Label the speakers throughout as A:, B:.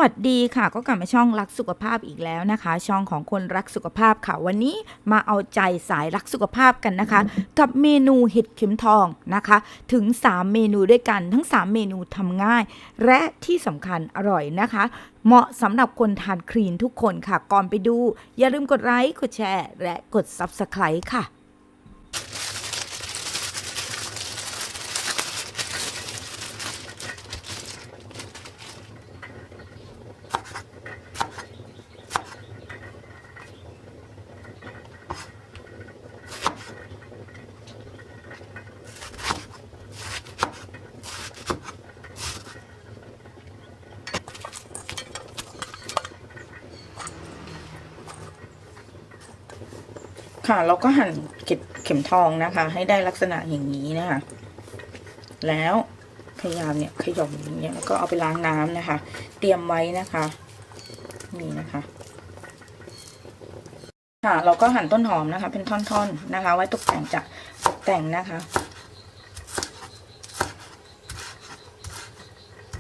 A: วัสดีค่ะก็กลับมาช่องรักสุขภาพอีกแล้วนะคะช่องของคนรักสุขภาพค่ะวันนี้มาเอาใจสายรักสุขภาพกันนะคะกับเมนูเห็ดเข็มทองนะคะถึง3เมนูด้วยกันทั้ง3เมนูทำง่ายและที่สำคัญอร่อยนะคะเหมาะสำหรับคนทานคลีนทุกคนค่ะก่อนไปดูอย่าลืมกดไลค์กดแชร์และกด Subscribe ค่ะค่ะเราก็หั่นเข็มทองนะคะให้ได้ลักษณะอย่างนี้นะคะแล้วพยายามเนี่ยขยำอย่างเงี้ยแล้วก็เอาไปล้างน้ำนะคะเตรียมไว้นะคะนี่นะคะค่ะเราก็หั่นต้นหอมนะคะเป็นท่อนๆนะคะไว้ตกแต่งนะคะ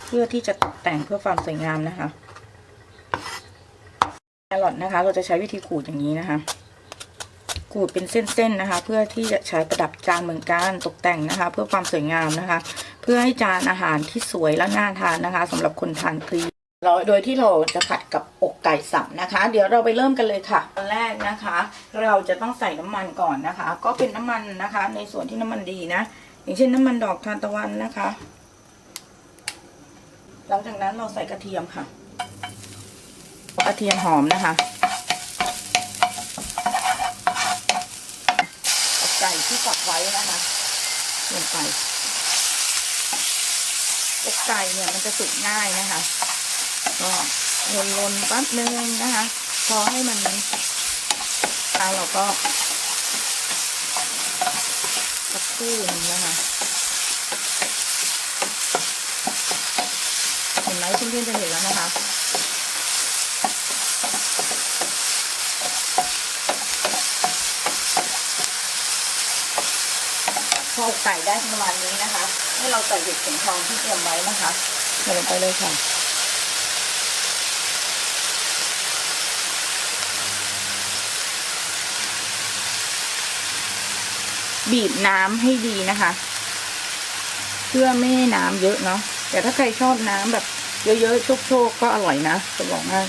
A: เพื่อที่จะตกแต่งเพื่อความสวยงามนะคะแครอทนะคะเราจะใช้วิธีขูดอย่างนี้นะคะขูดเป็นเส้นๆนะคะเพื่อที่จะใช้ประดับจานเหมือนกันตกแต่งนะคะเพื่อความสวยงามนะคะเพื่อให้จานอาหารที่สวยและน่าทานนะคะสำหรับคนทานคลีนโดยที่เราจะผัดกับอกไก่สับนะคะเดี๋ยวเราไปเริ่มกันเลยค่ะตอนแรกนะคะเราจะต้องใส่น้ำมันก่อนนะคะก็เป็นน้ำมันนะคะในส่วนที่น้ำมันดีนะอย่างเช่นน้ำมันดอกทานตะวันนะคะหลังจากนั้นเราใส่กระเทียมค่ะกระเทียมหอมนะคะไก่ที่สับไว้นะคะลงไปอกไก่เนี่ยมันจะสุกง่ายนะคะก็ลนแป๊บนึงนะคะพอให้มันเราก็สักครู่นึงนะคะเห็นไหมเพื่อนๆจะเห็นแล้วนะคะพอไก่ได้ประมาณนี้นะคะให้เราใส่เห็ดเข็มทองที่เตรียมไว้นะคะใส่ลงไปเลยค่ะบีบน้ำให้ดีนะคะเพื่อไม่ให้น้ำเยอะเนาะแต่ถ้าใครชอบน้ำแบบเยอะๆโชกๆก็อร่อยนะจะบอกให้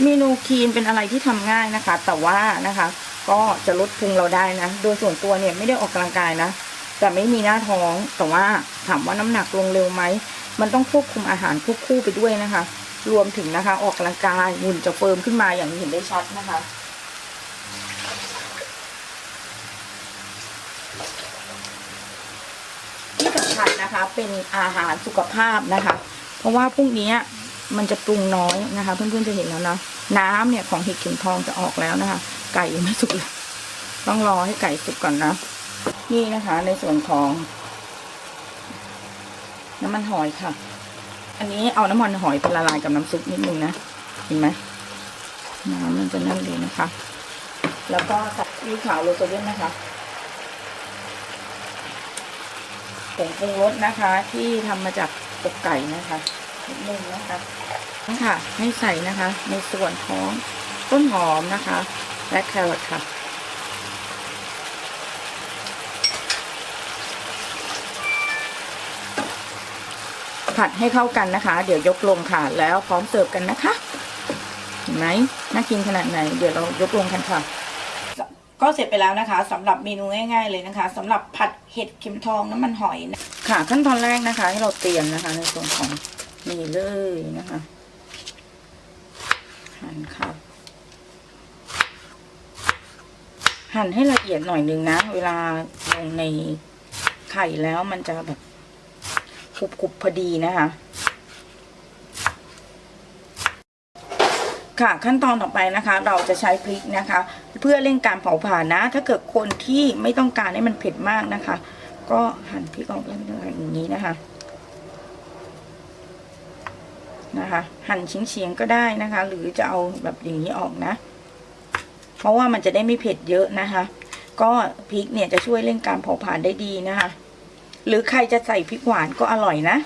A: เมนูคลีนเป็นอะไรที่ทำง่ายนะคะแต่ว่านะคะก็จะลดพุงเราได้นะโดยส่วนตัวเนี่ยไม่ได้ออกกำลังกายนะแต่ไม่มีหน้าท้องแต่ว่าถามว่าน้ำหนักลงเร็วไหมมันต้องควบคุมอาหารควบคู่ไปด้วยนะคะรวมถึงนะคะออกกำลังกายหุ่นจะเฟิร์มขึ้นมาอย่างที่เห็นได้ชัดนะคะที่สำคัญนะคะเป็นอาหารสุขภาพนะคะเพราะว่าพรุ่งนี้มันจะปรุงน้อยนะคะเพื่อนๆจะเห็นแล้วนะน้ำเนี่ยของเห็ดเข็มทองจะออกแล้วนะคะไก่ยังไม่สุกเลยต้องรอให้ไก่สุกก่อนนะนี่นะคะในส่วนของน้ำมันหอยค่ะอันนี้เอาน้ำมันหอยไปละลายกับน้ำซุปนิดนึงนะเห็นไหมน้ำมันจะนั่นเลยนะคะแล้วก็ใส่ซีอิ๊วขาวโรยโซเดียมนะคะผงปรุงรสนะคะที่ทำมาจากอกไก่นะคะนิดนึงนะคะค่ะให้ใส่นะคะในส่วนของต้นหอมนะคะและแครอทค่ะผัดให้เข้ากันนะคะเดี๋ยวยกลงค่ะแล้วพร้อมเสิร์ฟกันนะคะเห็นไหมน่ากินขนาดไหนเดี๋ยวเรายกลงกันค่ะก็เสร็จไปแล้วนะคะสำหรับเมนูง่ายๆเลยนะคะสำหรับผัดเห็ดเข็มทองน้ำมันหอยค่ะขั้นตอนแรกนะคะให้เราเตรียมนะคะในส่วนของนี่เลยนะคะหั่นค่ะหั่นให้ละเอียดหน่อยนึงนะเวลาลงในไข่แล้วมันจะแบบกรุบๆพอดีนะคะค่ะขั้นตอนต่อไปนะคะเราจะใช้พริกนะคะเพื่อเร่งการเผาผลาญนะถ้าเกิดคนที่ไม่ต้องการให้มันเผ็ดมากนะคะก็หั่นพริกออกอย่างนี้นะคะหั่นเฉียงๆก็ได้นะคะหรือจะเอาแบบอย่างนี้ออกนะเพราะว่ามันจะได้ไม่เผ็ดเยอะนะคะ ก็พริกเนี่ยจะช่วยเร่งการเผาผลาญได้ดีนะคะหรือใครจะใส่พริกหวานก็อร่อยนะ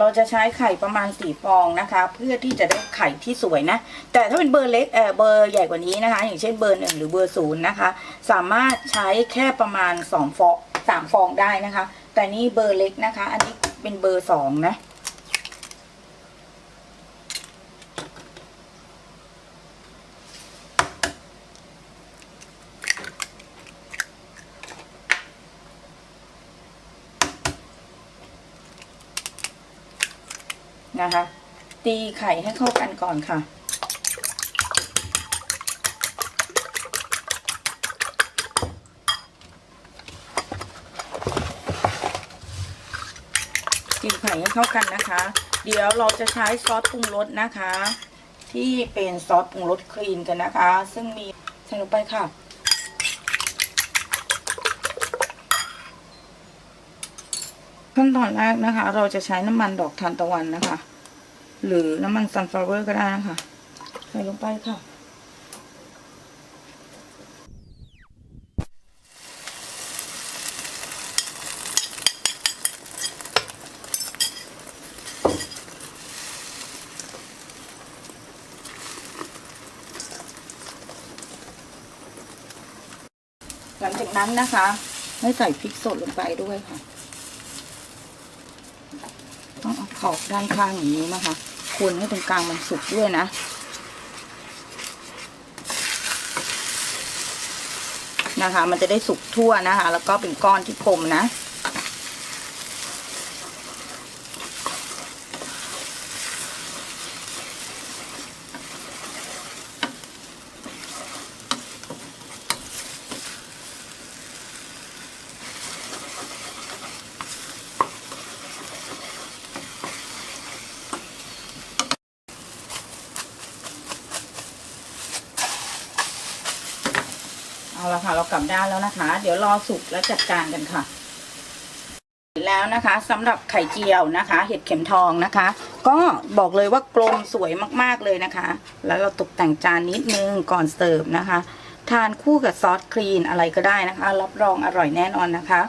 A: เราจะใช้ไข่ประมาณ4 ฟองนะคะเพื่อที่จะได้ไข่ที่สวยนะแต่ถ้าเป็นเบอร์เล็กเบอร์ใหญ่กว่านี้นะคะอย่างเช่นเบอร์1หรือเบอร์0นะคะสามารถใช้แค่ประมาณ2 ฟอง3 ฟองได้นะคะแต่นี่เบอร์เล็กนะคะอันนี้เป็นเบอร์2นะนะคะตีไข่ให้เข้ากันก่อนค่ะตีไข่ให้เข้ากันนะคะเดี๋ยวเราจะใช้ซอสปรุงรสนะคะที่เป็นซอสปรุงรสคลีนกันนะคะซึ่งมีใส่ลงไปค่ะขั้นตอนแรกนะคะเราจะใช้น้ำมันดอกทานตะวันนะคะหรือน้ำมันซันฟลาวเวอร์ก็ได้นะคะใส่ลงไปค่ะหลังจากนั้นนะคะให้ใส่พริกสดลงไปด้วยค่ะต้องเอาขอบด้านข้างอย่างนี้นะคะคนให้ตรงกลางมันสุกด้วยนะนะคะมันจะได้สุกทั่วนะคะแล้วก็เป็นก้อนที่กลมนะเอาละค่ะเรากลับด้านแล้วนะคะเดี๋ยวรอสุกแล้วจัดการกันค่ะแล้วนะคะสำหรับไข่เจียวนะคะเห็ดเข็มทองนะคะก็บอกเลยว่ากลมสวยมากๆเลยนะคะแล้วเราตกแต่งจานนิดนึงก่อนเสิร์ฟนะคะทานคู่กับซอสคลีนอะไรก็ได้นะคะรับรองอร่อยแน่นอนนะคะ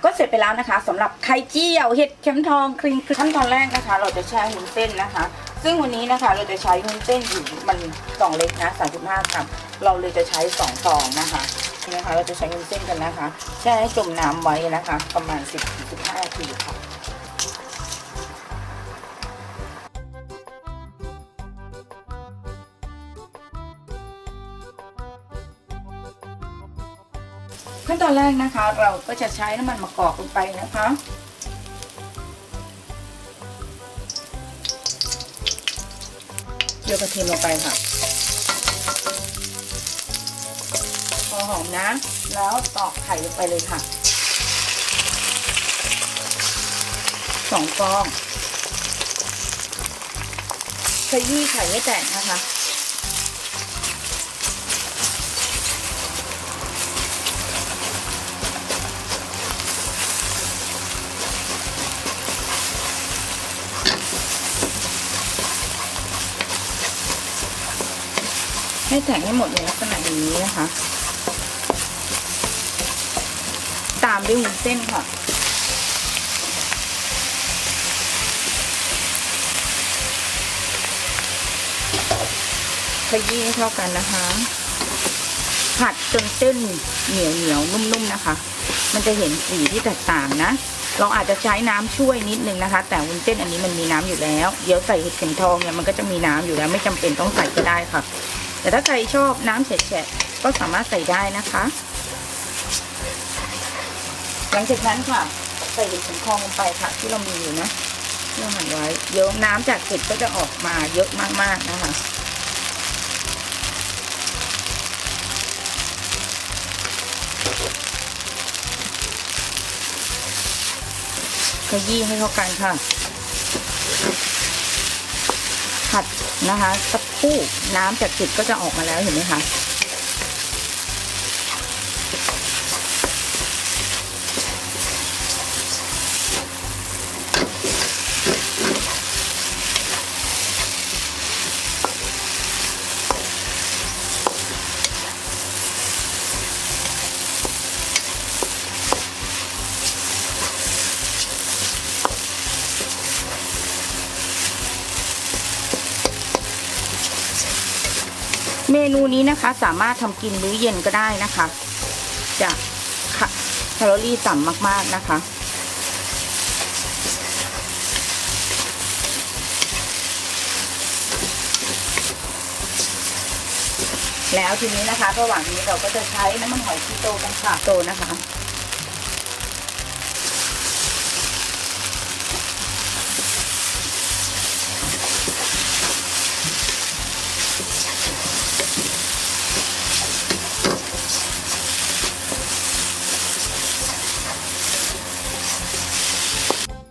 A: ก็เสร็จไปแล้วนะคะสำหรับไข่เจียวเห็ดเข็มทองคลีนขั้นตอนแรกนะคะเราจะแช่วุ้นเส้นนะคะซึ่งวันนี้นะคะเราจะใช้วุ้นเส้นอยู่มันกล่องเล็กนะ35 กรัมเราเลยจะใช้2 ฟองนะคะเราจะใช้วุ้นเส้นกันนะคะแช่ให้จมน้ำไว้นะคะประมาณ10-15 นาทีค่ะขั้นตอนแรกนะคะเราก็จะใช้น้ำมันมะกอกลงไปนะคะเจียวกระเทียมลงไปค่ะพอหอมนะแล้วตอกไข่ลงไปเลยค่ะ2 ฟองขยี้ไข่ให้แตกนะคะให้แตกให้หมดในลักษณะอย่างนี้นะคะตามด้วยวุ้นเส้นค่ะขยี้ให้เข้ากันนะคะผัดจนเส้นเหนียวนุ่มๆนะคะมันจะเห็นสีที่แตกต่างนะเราอาจจะใช้น้ำช่วยนิดนึงนะคะแต่วุ้นเส้นอันนี้มันมีน้ำอยู่แล้วเดี๋ยวใส่เห็ดเข็มทองเนี่ยมันก็จะมีน้ำอยู่แล้วไม่จำเป็นต้องใส่ก็ได้ค่ะแต่ถ้าใครชอบน้ำแฉะๆก็สามารถใส่ได้นะคะหลังจากนั้นค่ะใส่เห็ดเข็มทองลงไปค่ะที่เรามีอยู่นะที่เราหั่นไว้เดี๋ยวน้ำจากเห็ดก็จะออกมาเยอะมากๆนะคะขยี้ให้เข้ากันค่ะผัดนะคะสักครู่น้ำจากเห็ดก็จะออกมาแล้วเห็นไหมคะ เมนูนี้นะคะสามารถทำกินมื้อเย็นก็ได้นะคะจะแคลอรี่ต่ำมากๆนะคะแล้วทีนี้นะคะระหว่างนี้เราก็จะใช้น้ำมันหอยคีโตกันค่ะโตนะคะ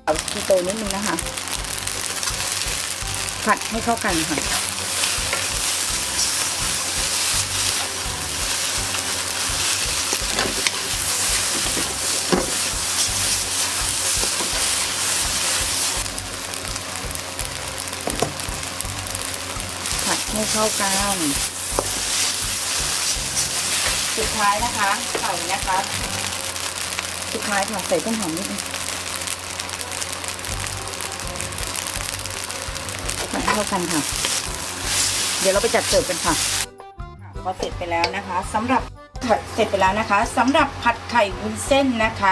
A: เอาคีโตนิดนึงนะคะผัดให้เข้ากันค่ะให้เข้ากันสุดท้ายนะคะใส่นะคะสุดท้ายค่ะใส่ต้นหอมนิดนึงผัดให้เข้ากันค่ะเดี๋ยวเราไปจัดเสิร์ฟกันค่ะพอเสร็จไปแล้วนะคะสำหรับผัดไข่วุ้นเส้นนะคะ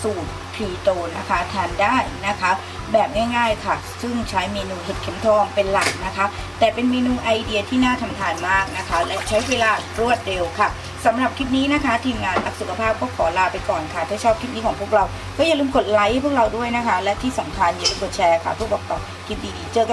A: สูตรพรีโตนะคะทานได้นะคะแบบง่ายๆค่ะซึ่งใช้เมนูเห็ดเข็มทองเป็นหลักนะคะแต่เป็นเมนูไอเดียที่น่าทำทานมากนะคะและใช้เวลารวดเร็วค่ะสำหรับคลิปนี้นะคะทีมงานรักสุขภาพก็ขอลาไปก่อนค่ะถ้าชอบคลิปนี้ของพวกเราก็อย่าลืมกดไลค์พวกเราด้วยนะคะและที่สำคัญอย่าลืมกดแชร์ค่ะเพื่อบอกต่อคลิปดีๆเจอกัน